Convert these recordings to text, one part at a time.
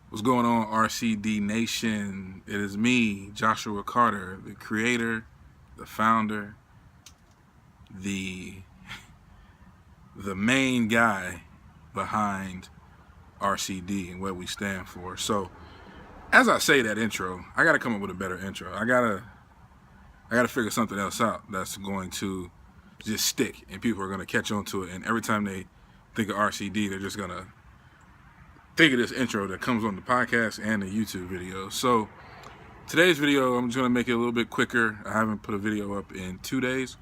What's going on, RCD Nation? It is me, Joshua Carter, the creator, the founder, the main guy behind RCD and what we stand for. So, as I say that intro, I gotta come up with a better intro. I gotta figure something else out that's going to just stick and people are gonna catch on to it. And every time they think of RCD, they're just gonna think of this intro that comes on the podcast and the YouTube video. So today's video, I'm just gonna make it a little bit quicker. I haven't put a video up in 2 days.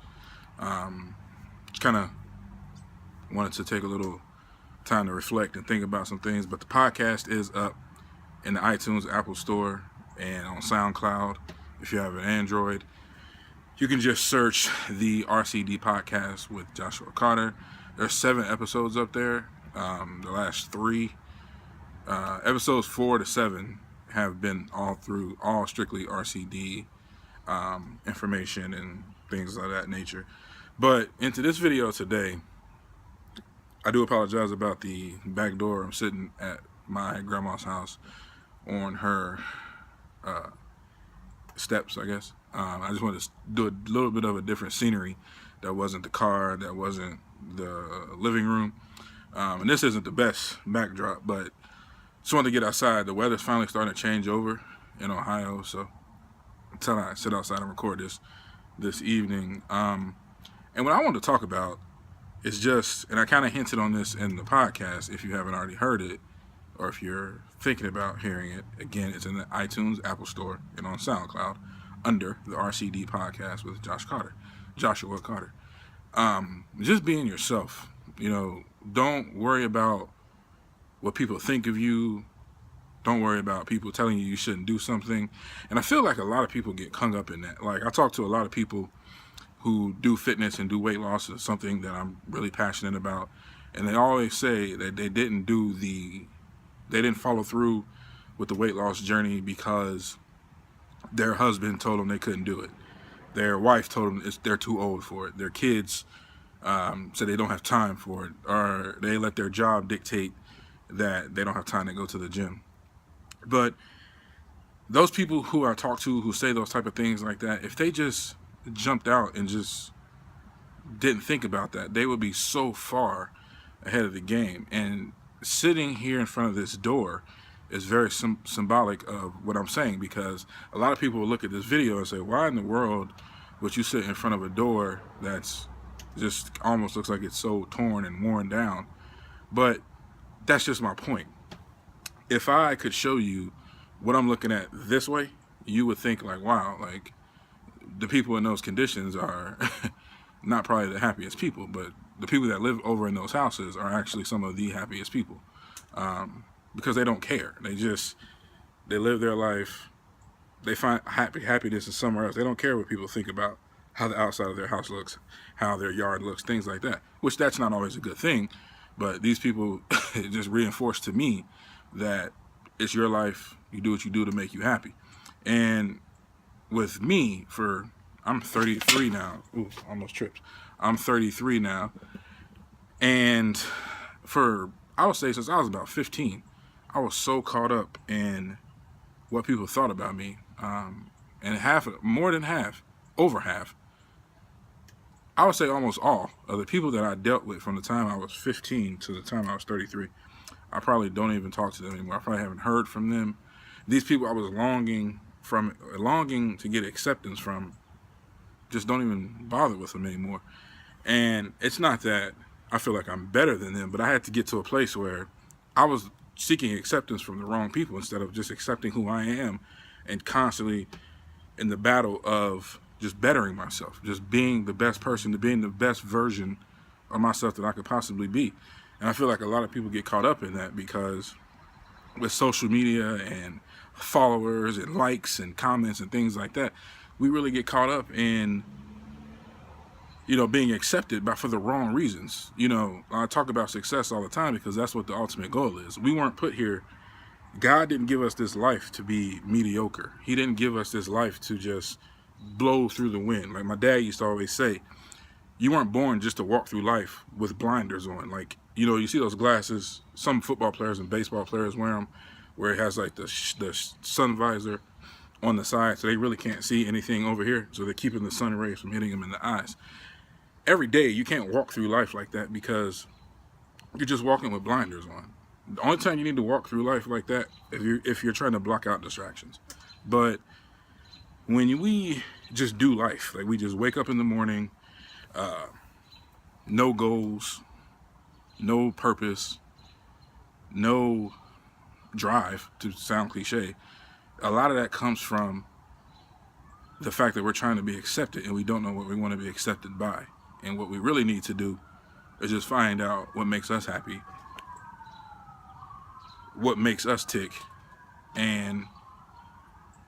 Kind of wanted to take a little time to reflect and think about some things, but the podcast is up in the iTunes, Apple Store, and on SoundCloud. If you have an Android, you can just search the RCD podcast with Joshua Carter. There's 7 episodes up there. The last 3 episodes 4 to 7 have been all strictly RCD information and things of that nature. But into this video today, I do apologize about the back door. I'm sitting at my grandma's house on her steps, I guess. I just wanted to do a little bit of a different scenery. That wasn't the car, that wasn't the living room. And this isn't the best backdrop, but just wanted to get outside. The weather's finally starting to change over in Ohio, so until I sit outside and record this evening. And what I want to talk about is just, and I kind of hinted on this in the podcast, if you haven't already heard it, or if you're thinking about hearing it, again, it's in the iTunes, Apple Store, and on SoundCloud under the RCD podcast with Joshua Carter. Just being yourself. Don't worry about what people think of you. Don't worry about people telling you shouldn't do something. And I feel like a lot of people get hung up in that. Like, I talk to a lot of people who do fitness and do weight loss. Is something that I'm really passionate about. And they always say that they didn't follow through with the weight loss journey because their husband told them they couldn't do it. Their wife told them they're too old for it. Their kids said they don't have time for it. Or they let their job dictate that they don't have time to go to the gym. But those people who I talk to who say those type of things like that, if they just jumped out and just didn't think about that, they would be so far ahead of the game. And sitting here in front of this door is very symbolic of what I'm saying, because a lot of people will look at this video and say, why in the world would you sit in front of a door that's just almost looks like it's so torn and worn down? But that's just my point. If I could show you what I'm looking at this way, you would think like, wow, like the people in those conditions are not probably the happiest people, but the people that live over in those houses are actually some of the happiest people, because they don't care. They live their life. They find happiness in somewhere else. They don't care what people think about how the outside of their house looks, how their yard looks, things like that, which that's not always a good thing. But these people just reinforce to me that it's your life. You do what you do to make you happy. And with me, I'm 33 now. Ooh, almost tripped. I'm 33 now. And I would say since I was about 15, I was so caught up in what people thought about me. And more than half, over half, I would say almost all of the people that I dealt with from the time I was 15 to the time I was 33, I probably don't even talk to them anymore. I probably haven't heard from them. These people I was longing to get acceptance from, just don't even bother with them anymore. And it's not that I feel like I'm better than them, but I had to get to a place where I was seeking acceptance from the wrong people instead of just accepting who I am and constantly in the battle of just bettering myself, just being the best person, to being the best version of myself that I could possibly be. And I feel like a lot of people get caught up in that because with social media and followers and likes and comments and things like that, we really get caught up in, being accepted for the wrong reasons. I talk about success all the time because that's what the ultimate goal is. We weren't put here. God didn't give us this life to be mediocre. He didn't give us this life to just blow through the wind. Like my dad used to always say, you weren't born just to walk through life with blinders on. Like, you see those glasses, some football players and baseball players wear them where it has like the sun visor on the side, so they really can't see anything over here. So they're keeping the sun rays from hitting them in the eyes. Every day, you can't walk through life like that because you're just walking with blinders on. The only time you need to walk through life like that if you're trying to block out distractions. But when we just do life, like we just wake up in the morning, no goals, no purpose, no drive, to sound cliche, a lot of that comes from the fact that we're trying to be accepted and we don't know what we want to be accepted by. And what we really need to do is just find out what makes us happy, what makes us tick, and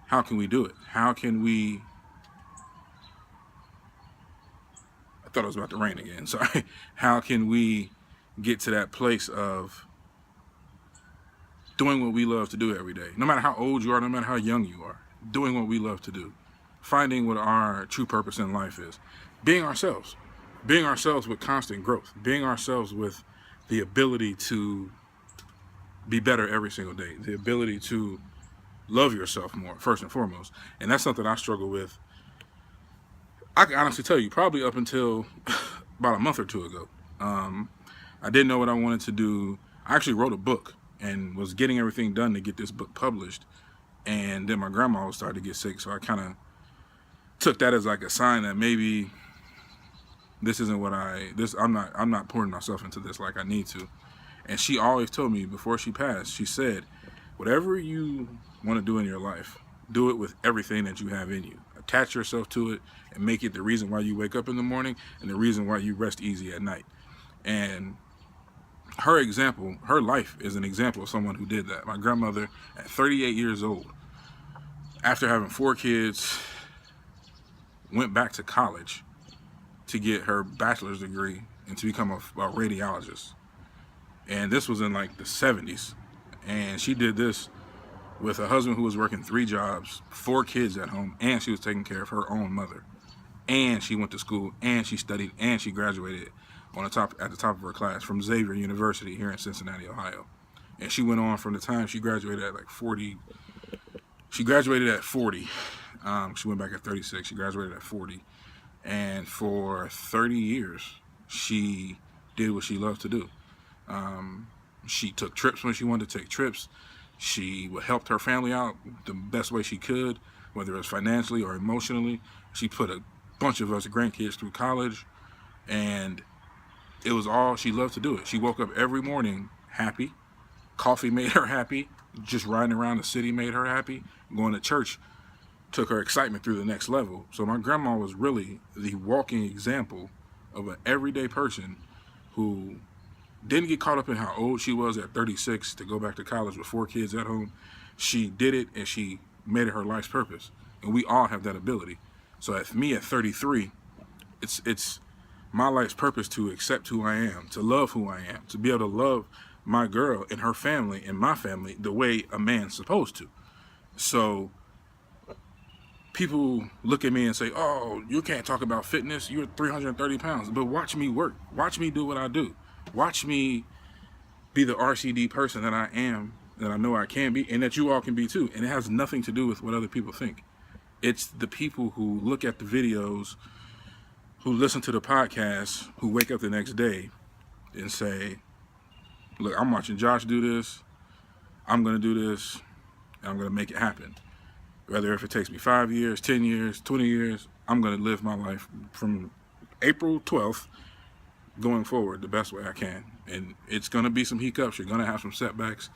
how can we do it? How can we... I thought it was about to rain again, sorry. How can we get to that place of doing what we love to do every day? No matter how old you are, no matter how young you are, doing what we love to do. Finding what our true purpose in life is. Being ourselves. Being ourselves with constant growth. Being ourselves with the ability to be better every single day. The ability to love yourself more, first and foremost. And that's something I struggle with. I can honestly tell you, probably up until about a month or two ago. I didn't know what I wanted to do. I actually wrote a book and was getting everything done to get this book published. And then my grandma started to get sick, so I kind of took that as like a sign that maybe this isn't what I'm not pouring myself into this like I need to. And she always told me before she passed, she said, whatever you want to do in your life, do it with everything that you have in you. Attach yourself to it and make it the reason why you wake up in the morning and the reason why you rest easy at night. And her example, her life is an example of someone who did that. My grandmother, at 38 years old, after having 4 kids, went back to college to get her bachelor's degree and to become a radiologist. And this was in like the 70s. And she did this with a husband who was working 3 jobs, 4 kids at home, and she was taking care of her own mother. And she went to school, and she studied, and she graduated at the top of her class from Xavier University here in Cincinnati, Ohio. And she went on from the time she graduated at like 40. She graduated at 40. She went back at 36. She graduated at 40. And for 30 years, she did what she loved to do. She took trips when she wanted to take trips. She helped her family out the best way she could, whether it was financially or emotionally. She put a bunch of us grandkids through college, and it was all she loved to do it. She woke up every morning happy. Coffee made her happy. Just riding around the city made her happy. Going to church took her excitement through the next level. So my grandma was really the walking example of an everyday person who didn't get caught up in how old she was at 36 to go back to college with 4 kids at home. She did it, and she made it her life's purpose. And we all have that ability. So at 33, it's my life's purpose to accept who I am, to love who I am, to be able to love my girl and her family and my family the way a man's supposed to. So people look at me and say, oh, you can't talk about fitness. You're 330 pounds. But watch me work. Watch me do what I do. Watch me be the RCD person that I am, that I know I can be, and that you all can be too. And it has nothing to do with what other people think. It's the people who look at the videos, who listen to the podcast, who wake up the next day and say, look, I'm watching Josh do this. I'm going to do this, and I'm going to make it happen. Whether if it takes me 5 years, 10 years, 20 years, I'm going to live my life from April 12th going forward the best way I can. And it's going to be some hiccups. You're going to have some setbacks,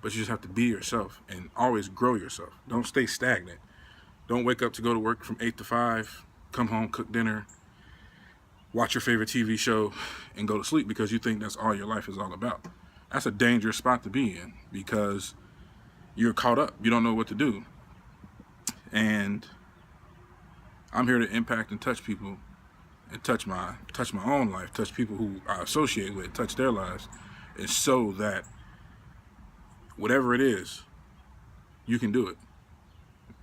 but you just have to be yourself and always grow yourself. Don't stay stagnant. Don't wake up to go to work from 8 to 5, come home, cook dinner, watch your favorite TV show, and go to sleep because you think that's all your life is all about. That's a dangerous spot to be in because you're caught up. You don't know what to do. And I'm here to impact and touch people and touch my own life, touch people who I associate with, touch their lives, and so that whatever it is, you can do it.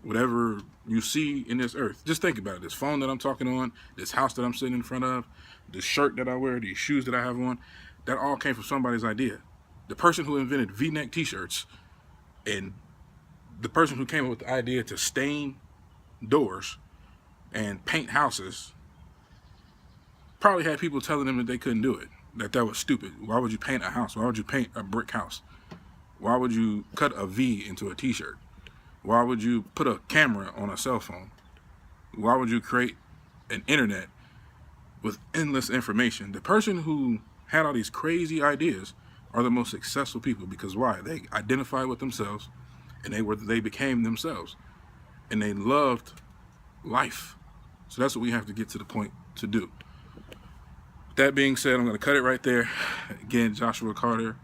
Whatever you see in this earth, just think about it. This phone that I'm talking on, this house that I'm sitting in front of, this shirt that I wear, these shoes that I have on, that all came from somebody's idea. The person who invented V-neck t-shirts And the person who came up with the idea to stain doors and paint houses probably had people telling them that they couldn't do it, that was stupid. Why would you paint a house? Why would you paint a brick house? Why would you cut a V into a t-shirt? Why would you put a camera on a cell phone? Why would you create an internet with endless information? The person who had all these crazy ideas are the most successful people, because why? They identified with themselves, and they became themselves, and they loved life. So that's what we have to get to the point to do. That being said, I'm going to cut it right there. Again, Joshua Carter,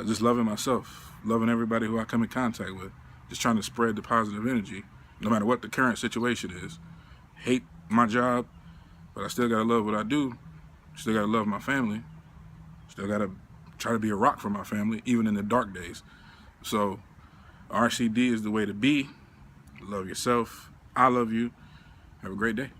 just loving myself, loving everybody who I come in contact with, just trying to spread the positive energy, no matter what the current situation is. Hate my job, but I still got to love what I do. Still got to love my family. Still got to try to be a rock for my family, even in the dark days. So RCD is the way to be. Love yourself. I love you. Have a great day.